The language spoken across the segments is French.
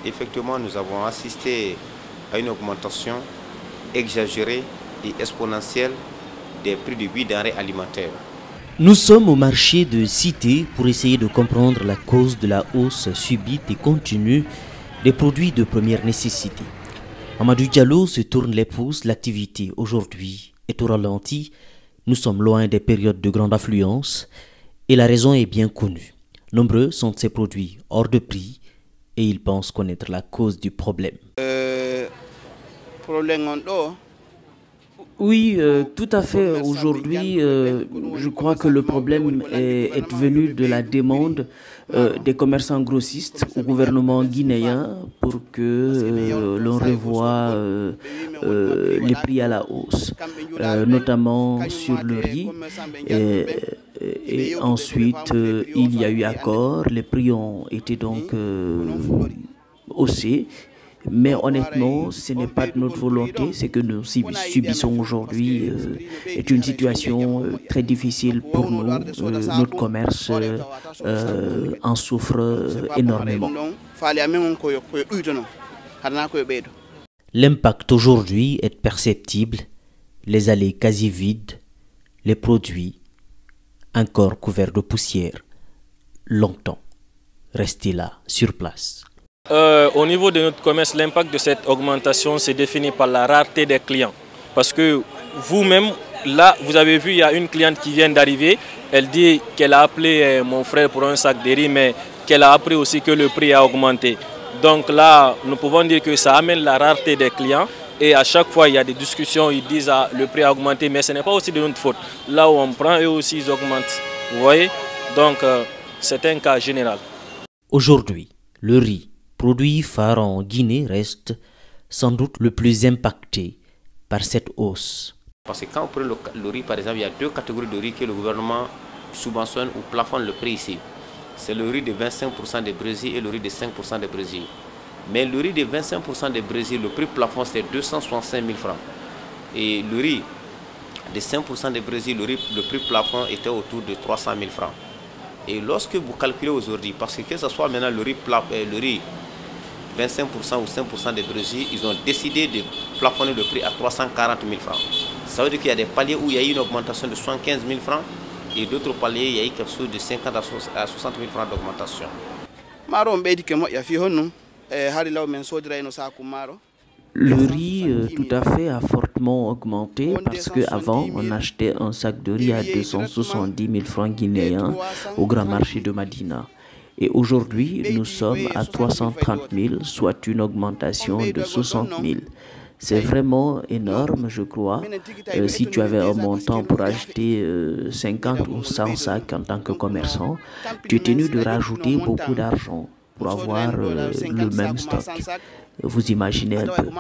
effectivement, nous avons assisté à une augmentation exagérée et exponentielle des prix de 8 denrées alimentaires. Nous sommes au marché de Cité pour essayer de comprendre la cause de la hausse subite et continue des produits de première nécessité. Amadou Diallo se tourne les pouces, l'activité aujourd'hui est au ralenti. Nous sommes loin des périodes de grande affluence et la raison est bien connue. Nombreux sont ces produits hors de prix et ils pensent connaître la cause du problème. Oui, tout à fait. Aujourd'hui, je crois que le problème est venu de la demande des commerçants grossistes au gouvernement guinéen pour que l'on revoie les prix à la hausse, notamment sur le riz. Et ensuite, il y a eu accord, les prix ont été donc haussés. Mais honnêtement, ce n'est pas de notre volonté. Ce que nous subissons aujourd'hui est une situation très difficile pour nous. Notre commerce en souffre énormément. L'impact aujourd'hui est perceptible. Les allées quasi vides, les produits encore couverts de poussière, longtemps restés là, sur place. Au niveau de notre commerce, l'impact de cette augmentation s'est défini par la rareté des clients. Parce que vous-même, là, vous avez vu, il y a une cliente qui vient d'arriver. Elle dit qu'elle a appelé mon frère pour un sac de riz, mais qu'elle a appris aussi que le prix a augmenté. Donc là, nous pouvons dire que ça amène la rareté des clients. Et à chaque fois, il y a des discussions, ils disent que le prix a augmenté, mais ce n'est pas aussi de notre faute. Là où on prend, eux aussi, ils augmentent. Vous voyez? Donc, c'est un cas général. Aujourd'hui, le riz, produit phare en Guinée, reste sans doute le plus impacté par cette hausse. Parce que quand on prend le riz, par exemple, il y a deux catégories de riz que le gouvernement subventionne ou plafonne le prix ici. C'est le riz de 25% de Brésil et le riz de 5% de Brésil. Mais le riz de 25% de Brésil, le prix plafond, c'est 265 000 francs. Et le riz de 5% de Brésil, le prix plafond était autour de 300 000 francs. Et lorsque vous calculez aujourd'hui, parce que ce soit maintenant le riz 25% ou 5% de Brésil, ils ont décidé de plafonner le prix à 340 000 francs. Ça veut dire qu'il y a des paliers où il y a eu une augmentation de 75 000 francs et d'autres paliers, il y a eu quelque chose de 50 à 60 000 francs d'augmentation. Le riz, tout à fait, a fortement augmenté parce qu'avant, on achetait un sac de riz à 270 000 francs guinéens au grand marché de Madina. Et aujourd'hui, nous sommes à 330 000, soit une augmentation de 60 000. C'est vraiment énorme, je crois. Si tu avais un montant pour acheter 50 ou 100 sacs en tant que commerçant, tu es tenu de rajouter beaucoup d'argent pour avoir le même stock. Vous imaginez un peu.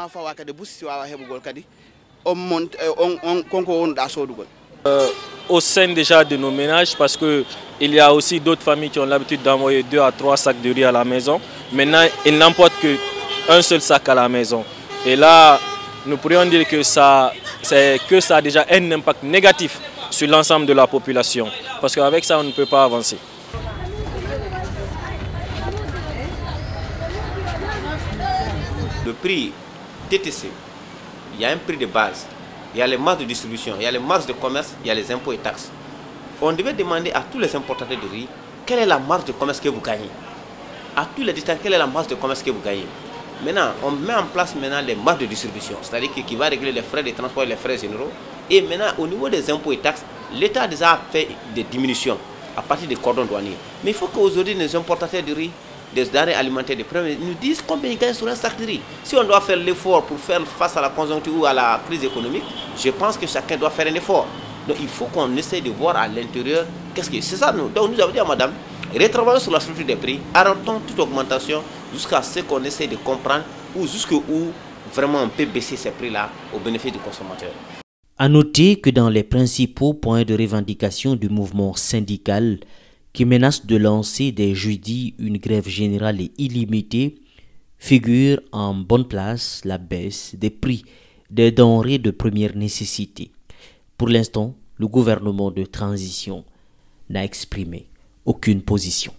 Au sein déjà de nos ménages, parce qu'il y a aussi d'autres familles qui ont l'habitude d'envoyer 2 à 3 sacs de riz à la maison. Maintenant, ils n'emportent qu'un seul sac à la maison. Et là, nous pourrions dire que ça a déjà un impact négatif sur l'ensemble de la population. Parce qu'avec ça, on ne peut pas avancer. Le prix TTC, il y a un prix de base. Il y a les marges de distribution, il y a les marges de commerce, il y a les impôts et taxes. On devait demander à tous les importateurs de riz, quelle est la marge de commerce que vous gagnez. À tous les détaillants, quelle est la marge de commerce que vous gagnez. Maintenant, on met en place les marges de distribution, c'est-à-dire qui va régler les frais de transport et les frais généraux. Et maintenant, au niveau des impôts et taxes, l'État a déjà fait des diminutions à partir des cordons douaniers. Mais il faut qu'aujourd'hui, les importateurs de riz, des denrées alimentaires de première, nous disent combien ils gagnent sur un sac de riz. Si on doit faire l'effort pour faire face à la conjoncture ou à la crise économique, je pense que chacun doit faire un effort. Donc il faut qu'on essaie de voir à l'intérieur qu'est-ce que c'est ça. Donc nous avons dit à madame, retravaillons sur la structure des prix, arrêtons toute augmentation jusqu'à ce qu'on essaie de comprendre ou jusqu'où vraiment on peut baisser ces prix-là au bénéfice du consommateur. À noter que dans les principaux points de revendication du mouvement syndical, qui menace de lancer dès jeudi une grève générale et illimitée, figure en bonne place la baisse des prix des denrées de première nécessité. Pour l'instant, le gouvernement de transition n'a exprimé aucune position.